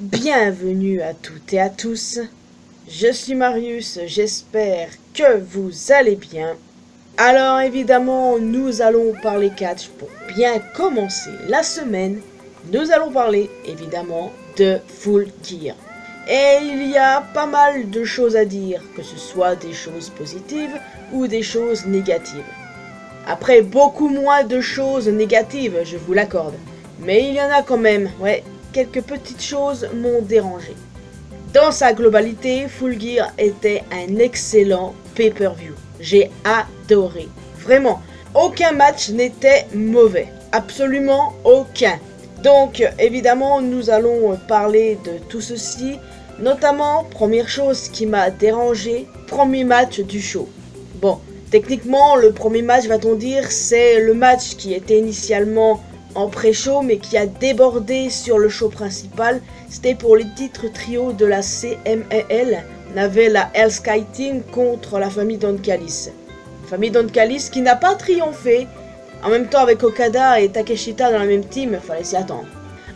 Bienvenue à toutes et à tous, je suis Marius, j'espère que vous allez bien. Alors évidemment, nous allons parler catch pour bien commencer la semaine. Nous allons parler évidemment de Full Gear. Et il y a pas mal de choses à dire, que ce soit des choses positives ou des choses négatives. Après, beaucoup moins de choses négatives, je vous l'accorde. Mais il y en a quand même, ouais, quelques petites choses m'ont dérangé. Dans sa globalité, Full Gear était un excellent pay-per-view. J'ai adoré. Vraiment, aucun match n'était mauvais. Absolument aucun. Donc, évidemment, nous allons parler de tout ceci. Notamment, première chose qui m'a dérangé, premier match du show. Bon, techniquement, le premier match, va-t-on dire, c'est le match qui était initialement en pré-show, mais qui a débordé sur le show principal. C'était pour les titres trio de la CMLL. On avait la Hell Sky Team contre la famille Don Callis. La famille Don Callis qui n'a pas triomphé. En même temps avec Okada et Takeshita dans la même team, fallait s'y attendre.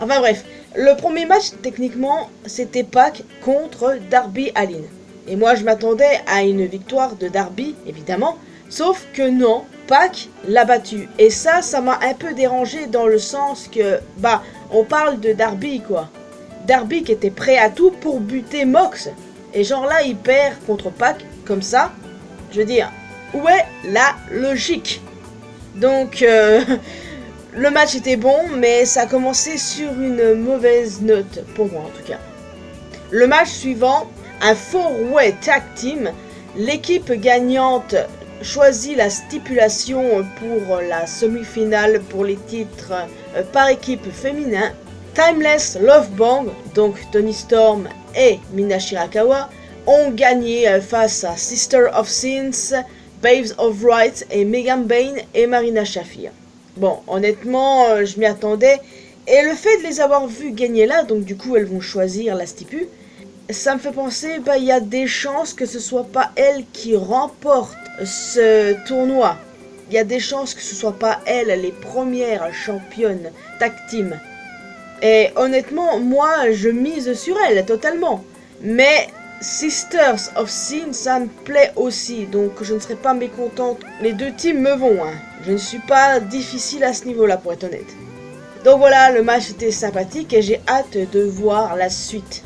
Enfin bref, le premier match, techniquement, c'était Pac contre Darby Allin. Et moi, je m'attendais à une victoire de Darby, évidemment. Sauf que non, Pac l'a battu. Et ça m'a un peu dérangé dans le sens que, on parle de Darby, quoi. Darby qui était prêt à tout pour buter Mox. Et genre là, il perd contre Pac, comme ça. Je veux dire, où est la logique? Donc, le match était bon, mais ça a commencé sur une mauvaise note, pour moi en tout cas. Le match suivant, un 4-way tag team. L'équipe gagnante choisit la stipulation pour la semi-finale pour les titres par équipe féminin. Timeless Love Bomb, donc Toni Storm et Mina Shirakawa, ont gagné face à Sister of Sins, Babes of Right et Megan Bayne et Marina Shafir. Bon, honnêtement, je m'y attendais. Et le fait de les avoir vues gagner là, donc du coup elles vont choisir la stipu, ça me fait penser, il y a des chances que ce soit pas elles qui remportent ce tournoi. Il y a des chances que ce soit pas elles les premières championnes tag team. Et honnêtement, moi je mise sur elles totalement. Mais Sisters of Sin, ça me plaît aussi, donc je ne serais pas mécontente. Les deux teams me vont, hein. Je ne suis pas difficile à ce niveau-là pour être honnête. Donc voilà, le match était sympathique et j'ai hâte de voir la suite.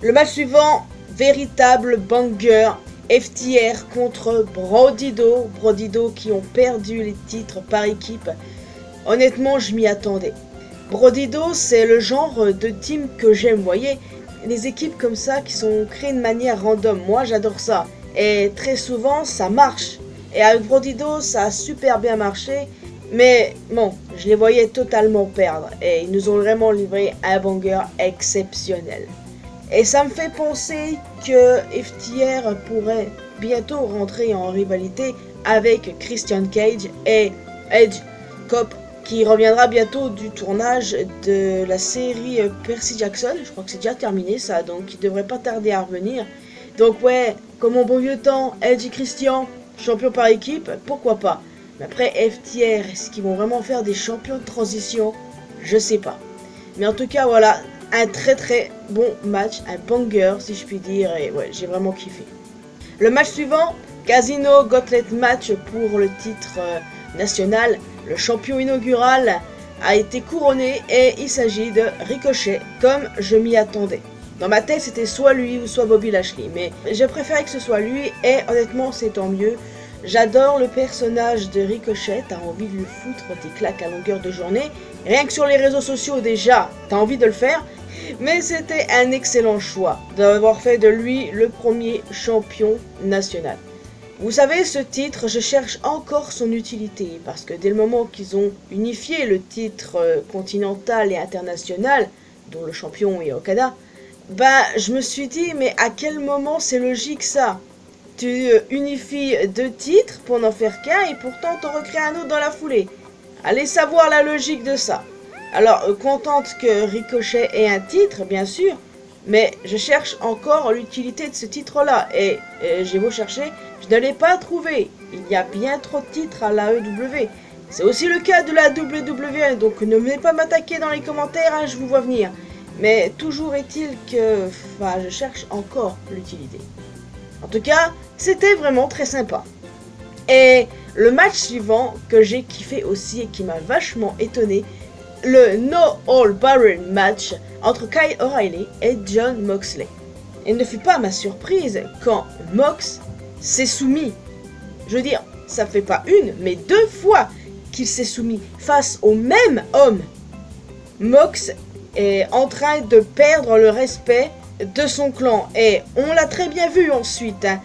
Le match suivant, véritable banger, FTR contre Brodido. Brodido qui ont perdu les titres par équipe. Honnêtement, je m'y attendais. Brodido, c'est le genre de team que j'aime, vous voyez. Les équipes comme ça qui sont créées de manière random, moi j'adore ça. Et très souvent, ça marche. Et avec Brodido, ça a super bien marché. Mais bon, je les voyais totalement perdre. Et ils nous ont vraiment livré un banger exceptionnel. Et ça me fait penser que FTR pourrait bientôt rentrer en rivalité avec Christian Cage et Edge Cop, qui reviendra bientôt du tournage de la série Percy Jackson. Je crois que c'est déjà terminé ça, donc il devrait pas tarder à revenir. Donc ouais, comme en bon vieux temps, Edge et Christian, champions par équipe, pourquoi pas. Mais après FTR, est-ce qu'ils vont vraiment faire des champions de transition? Je sais pas. Mais en tout cas voilà, un très bon match, un banger si je puis dire, et ouais, j'ai vraiment kiffé. Le match suivant, Casino Gauntlet match pour le titre national. Le champion inaugural a été couronné et il s'agit de Ricochet, comme je m'y attendais. Dans ma tête, c'était soit lui ou soit Bobby Lashley, mais j'ai préféré que ce soit lui et honnêtement, c'est tant mieux. J'adore le personnage de Ricochet, t'as envie de lui foutre des claques à longueur de journée. Rien que sur les réseaux sociaux déjà, t'as envie de le faire. Mais c'était un excellent choix d'avoir fait de lui le premier champion national. Vous savez, ce titre, je cherche encore son utilité, parce que dès le moment qu'ils ont unifié le titre continental et international, dont le champion est Okada, je me suis dit, mais à quel moment c'est logique ça? Tu unifies deux titres pour n'en faire qu'un et pourtant t'en recrées un autre dans la foulée. Allez savoir la logique de ça. Alors, contente que Ricochet ait un titre, bien sûr, mais je cherche encore l'utilité de ce titre-là. Et j'ai beau chercher, je ne l'ai pas trouvé. Il y a bien trop de titres à l'AEW. C'est aussi le cas de la WWE, donc ne venez pas m'attaquer dans les commentaires, hein, je vous vois venir. Mais toujours est-il que je cherche encore l'utilité. En tout cas, c'était vraiment très sympa. Et le match suivant que j'ai kiffé aussi et qui m'a vachement étonné, le No All Barrel match entre Kyle O'Reilly et Jon Moxley. Et ne fut pas ma surprise quand Mox s'est soumis. Je veux dire, ça fait pas une, mais 2 fois qu'il s'est soumis face au même homme. Mox est en train de perdre le respect de son clan. Et on l'a très bien vu ensuite. Hein.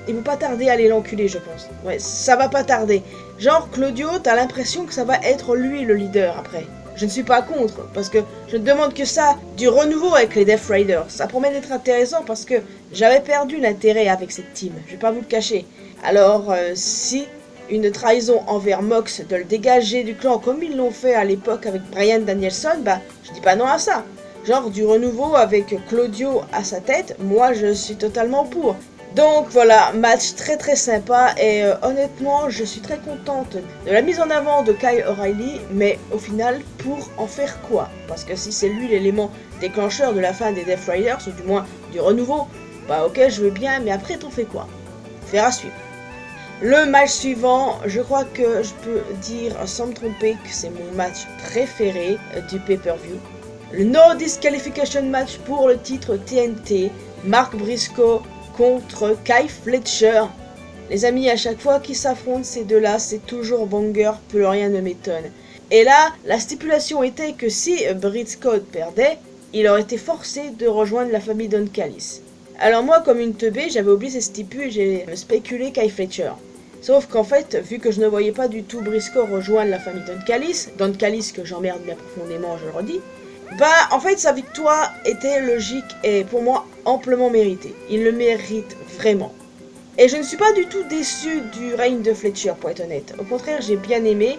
Il va pas tarder à aller l'enculer, je pense. Ouais, ça va pas tarder. Genre, Claudio, t'as l'impression que ça va être lui le leader après. Je ne suis pas contre, parce que je ne demande que ça, du renouveau avec les Death Riders. Ça promet d'être intéressant parce que j'avais perdu l'intérêt avec cette team, je vais pas vous le cacher. Alors, si une trahison envers Mox de le dégager du clan comme ils l'ont fait à l'époque avec Bryan Danielson, je dis pas non à ça. Genre du renouveau avec Claudio à sa tête, moi je suis totalement pour. Donc voilà, match très très sympa et honnêtement je suis très contente de la mise en avant de Kyle O'Reilly, mais au final pour en faire quoi? Parce que si c'est lui l'élément déclencheur de la fin des Death Riders, ou du moins du renouveau, ok je veux bien, mais après t'en fais quoi? Faire à suivre. Le match suivant, je crois que je peux dire sans me tromper que c'est mon match préféré du pay-per-view. Le No Disqualification match pour le titre TNT, Mark Briscoe contre Kyle Fletcher. Les amis, à chaque fois qu'ils s'affrontent ces deux-là, c'est toujours banger, plus rien ne m'étonne. Et là, la stipulation était que si Briscoe perdait, il aurait été forcé de rejoindre la famille Don Callis. Alors moi, comme une teubée, j'avais oublié ces stipulations et j'ai spéculé Kyle Fletcher. Sauf qu'en fait, vu que je ne voyais pas du tout Briscoe rejoindre la famille Don Callis que j'emmerde bien profondément, je le redis, en fait, sa victoire était logique et pour moi amplement méritée. Il le mérite vraiment. Et je ne suis pas du tout déçu du règne de Fletcher, pour être honnête. Au contraire, j'ai bien aimé.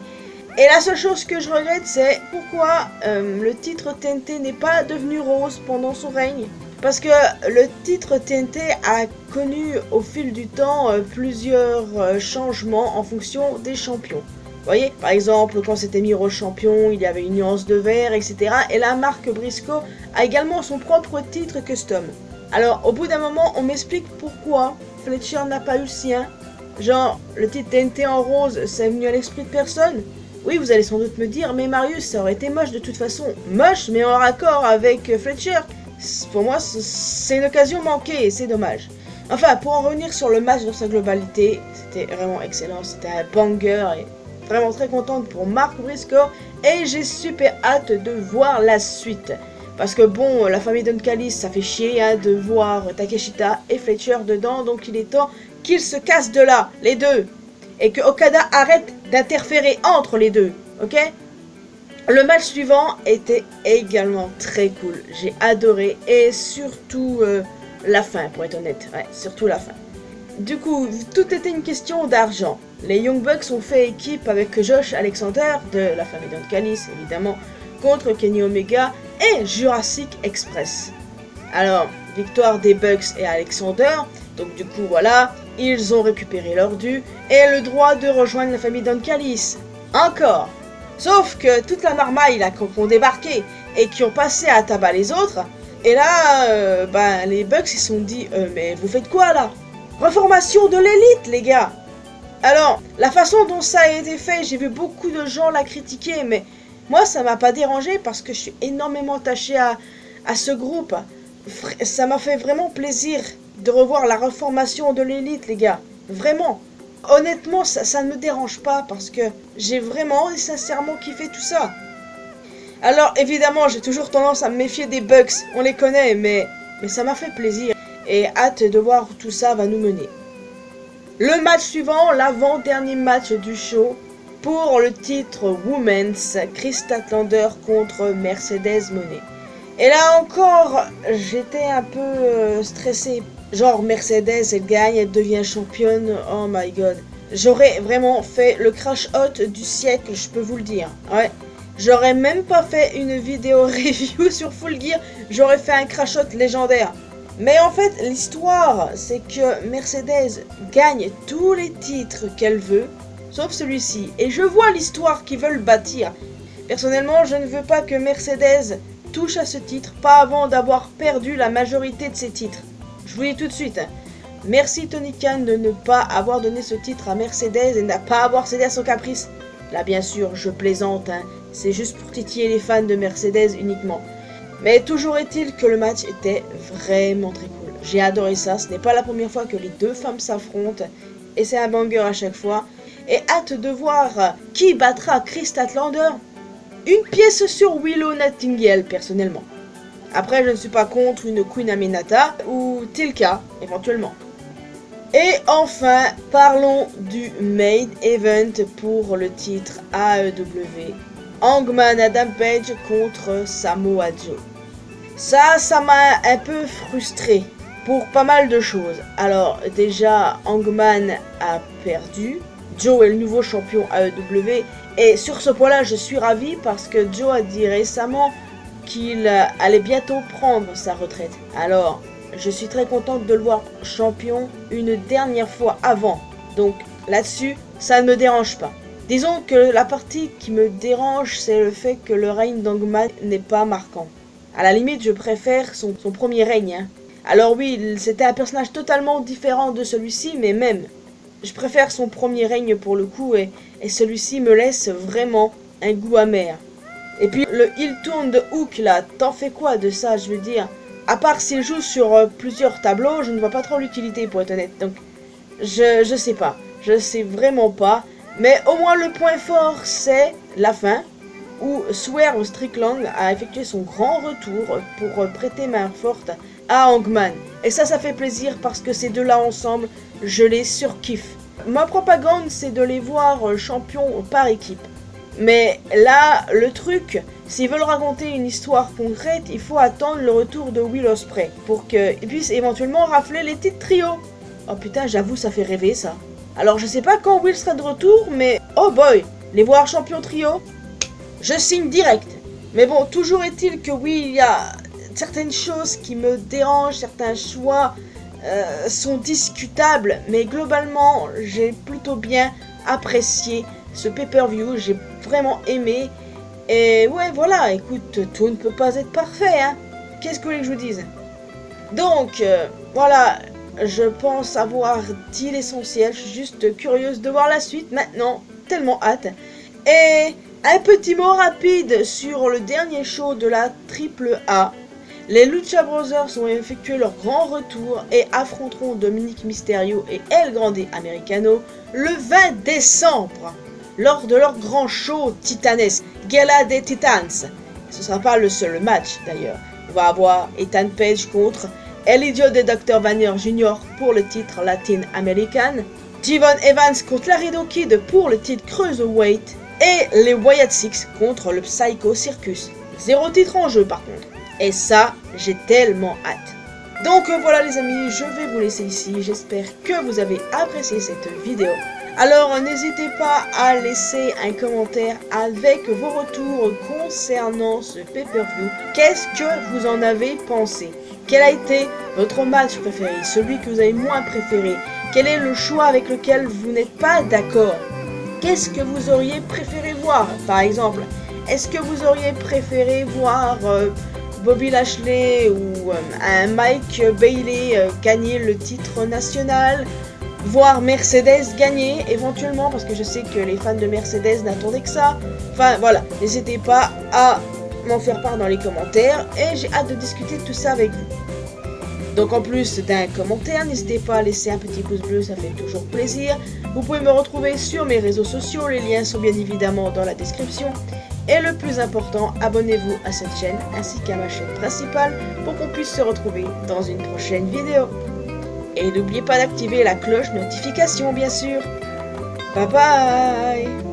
Et la seule chose que je regrette, c'est pourquoi le titre TNT n'est pas devenu rose pendant son règne. Parce que le titre TNT a connu au fil du temps plusieurs changements en fonction des champions. Vous voyez, par exemple, quand c'était mis rose champion, il y avait une nuance de vert, etc. Et la marque Briscoe a également son propre titre custom. Alors, au bout d'un moment, on m'explique pourquoi Fletcher n'a pas eu le sien. Genre, le titre TNT en rose, c'est venu à l'esprit de personne. Oui, vous allez sans doute me dire, mais Marius, ça aurait été moche de toute façon. Moche, mais en raccord avec Fletcher. Pour moi, c'est une occasion manquée et c'est dommage. Enfin, pour en revenir sur le match dans sa globalité, c'était vraiment excellent. C'était un banger et vraiment très contente pour Mark Briscoe. Et j'ai super hâte de voir la suite. Parce que bon, la famille Don Callis, ça fait chier de voir Takeshita et Fletcher dedans. Donc il est temps qu'ils se cassent de là, les deux. Et que Okada arrête d'interférer entre les deux, ok? Le match suivant était également très cool. J'ai adoré. Et surtout la fin, pour être honnête. Ouais, surtout la fin. Du coup, tout était une question d'argent. Les Young Bucks ont fait équipe avec Josh Alexander, de la famille Don Callis, évidemment, contre Kenny Omega et Jurassic Express. Alors, victoire des Bucks et Alexander. Donc du coup, voilà, ils ont récupéré leur dû et le droit de rejoindre la famille Don Callis. Encore. Sauf que toute la marmaille là qui ont débarqué et qui ont passé à tabac les autres, et là, les Bucks ils se sont dit, mais vous faites quoi là? Reformation de l'élite, les gars. Alors, la façon dont ça a été fait, j'ai vu beaucoup de gens la critiquer, mais moi ça m'a pas dérangé parce que je suis énormément attaché à ce groupe. Ça m'a fait vraiment plaisir de revoir la reformation de l'élite, les gars. Vraiment. Honnêtement, ça ne me dérange pas parce que j'ai vraiment et sincèrement kiffé tout ça. Alors, évidemment, j'ai toujours tendance à me méfier des Bucks. On les connaît, mais ça m'a fait plaisir. Et hâte de voir où tout ça va nous mener. Le match suivant, l'avant-dernier match du show. Pour le titre Women's, Chris Statlander contre Mercedes Moné. Et là encore, j'étais un peu stressé. Genre Mercedes, elle gagne, elle devient championne. Oh my god. J'aurais vraiment fait le crash out du siècle, je peux vous le dire. Ouais. J'aurais même pas fait une vidéo review sur Full Gear. J'aurais fait un crash out légendaire. Mais en fait, l'histoire, c'est que Mercedes gagne tous les titres qu'elle veut. sauf celui-ci, et je vois l'histoire qu'ils veulent bâtir. Personnellement, je ne veux pas que Mercedes touche à ce titre, pas avant d'avoir perdu la majorité de ses titres. Je vous dis tout de suite, hein. Merci Tony Khan de ne pas avoir donné ce titre à Mercedes et ne pas avoir cédé à son caprice. Là bien sûr, je plaisante, hein. C'est juste pour titiller les fans de Mercedes uniquement. Mais toujours est-il que le match était vraiment très cool. J'ai adoré ça, ce n'est pas la première fois que les deux femmes s'affrontent, et c'est un banger à chaque fois. Et hâte de voir qui battra Kris Statlander. Une pièce sur Willow Nightingale, personnellement. Après, je ne suis pas contre une Queen Aminata ou Tilka, éventuellement. Et enfin, parlons du main event pour le titre AEW. Hangman Adam Page contre Samoa Joe. Ça m'a un peu frustré pour pas mal de choses. Alors, déjà, Hangman a perdu. Joe est le nouveau champion AEW. Et sur ce point-là, je suis ravi parce que Joe a dit récemment qu'il allait bientôt prendre sa retraite. Alors, je suis très contente de le voir champion une dernière fois avant. Donc, là-dessus, ça ne me dérange pas. Disons que la partie qui me dérange, c'est le fait que le règne d'Hangman n'est pas marquant. À la limite, je préfère son premier règne. Hein. Alors oui, c'était un personnage totalement différent de celui-ci, mais même, je préfère son premier règne pour le coup, et celui-ci me laisse vraiment un goût amer. Et puis le heel turn de Hook là, t'en fais quoi de ça, je veux dire? À part s'il joue sur plusieurs tableaux, je ne vois pas trop l'utilité pour être honnête. Donc, je sais pas, je sais vraiment pas. Mais au moins le point fort, c'est la fin, où Swerve Strickland a effectué son grand retour pour prêter main forte à Hangman. Et ça fait plaisir parce que ces deux-là ensemble, je les surkiffe. Ma propagande, c'est de les voir champions par équipe. Mais là, le truc, s'ils veulent raconter une histoire concrète, il faut attendre le retour de Will Ospreay pour qu'ils puissent éventuellement rafler les titres trio. Oh putain, j'avoue, ça fait rêver ça. Alors je sais pas quand Will sera de retour, mais oh boy, les voir champions trio, je signe direct. Mais bon, toujours est-il que oui, il y a certaines choses qui me dérangent, certains choix sont discutables, mais globalement, j'ai plutôt bien apprécié ce pay-per-view, j'ai vraiment aimé. Et ouais, voilà, écoute, tout ne peut pas être parfait, hein. Qu'est-ce que vous voulez que je vous dise? Donc, voilà, je pense avoir dit l'essentiel. Je suis juste curieuse de voir la suite maintenant, tellement hâte. Et un petit mot rapide sur le dernier show de la AAA. Les Lucha Brothers ont effectué leur grand retour et affronteront Dominic Mysterio et El Grande Americano le 20 décembre. Lors de leur grand show titanesque, Gala des Titans. Ce ne sera pas le seul match d'ailleurs. On va avoir Ethan Page contre El Idiot de Dr. Vanner Jr. pour le titre Latin American, Devon Evans contre Laredo Kid pour le titre Cruiserweight, et les Wyatt Six contre le Psycho Circus. 0 titre en jeu par contre. Et ça, j'ai tellement hâte. Donc voilà les amis, je vais vous laisser ici. J'espère que vous avez apprécié cette vidéo. Alors n'hésitez pas à laisser un commentaire avec vos retours concernant ce pay-per-view. Qu'est-ce que vous en avez pensé? Quel a été votre match préféré? Celui que vous avez moins préféré? Quel est le choix avec lequel vous n'êtes pas d'accord? Qu'est-ce que vous auriez préféré voir? Par exemple, est-ce que vous auriez préféré voir Bobby Lashley ou un Mike Bailey gagner le titre national? Voir Mercedes gagner éventuellement, parce que je sais que les fans de Mercedes n'attendaient que ça. Enfin voilà, n'hésitez pas à m'en faire part dans les commentaires et j'ai hâte de discuter de tout ça avec vous. Donc en plus d'un commentaire, n'hésitez pas à laisser un petit pouce bleu, ça fait toujours plaisir. Vous pouvez me retrouver sur mes réseaux sociaux, les liens sont bien évidemment dans la description. Et le plus important, abonnez-vous à cette chaîne ainsi qu'à ma chaîne principale pour qu'on puisse se retrouver dans une prochaine vidéo. Et n'oubliez pas d'activer la cloche notification bien sûr. Bye bye.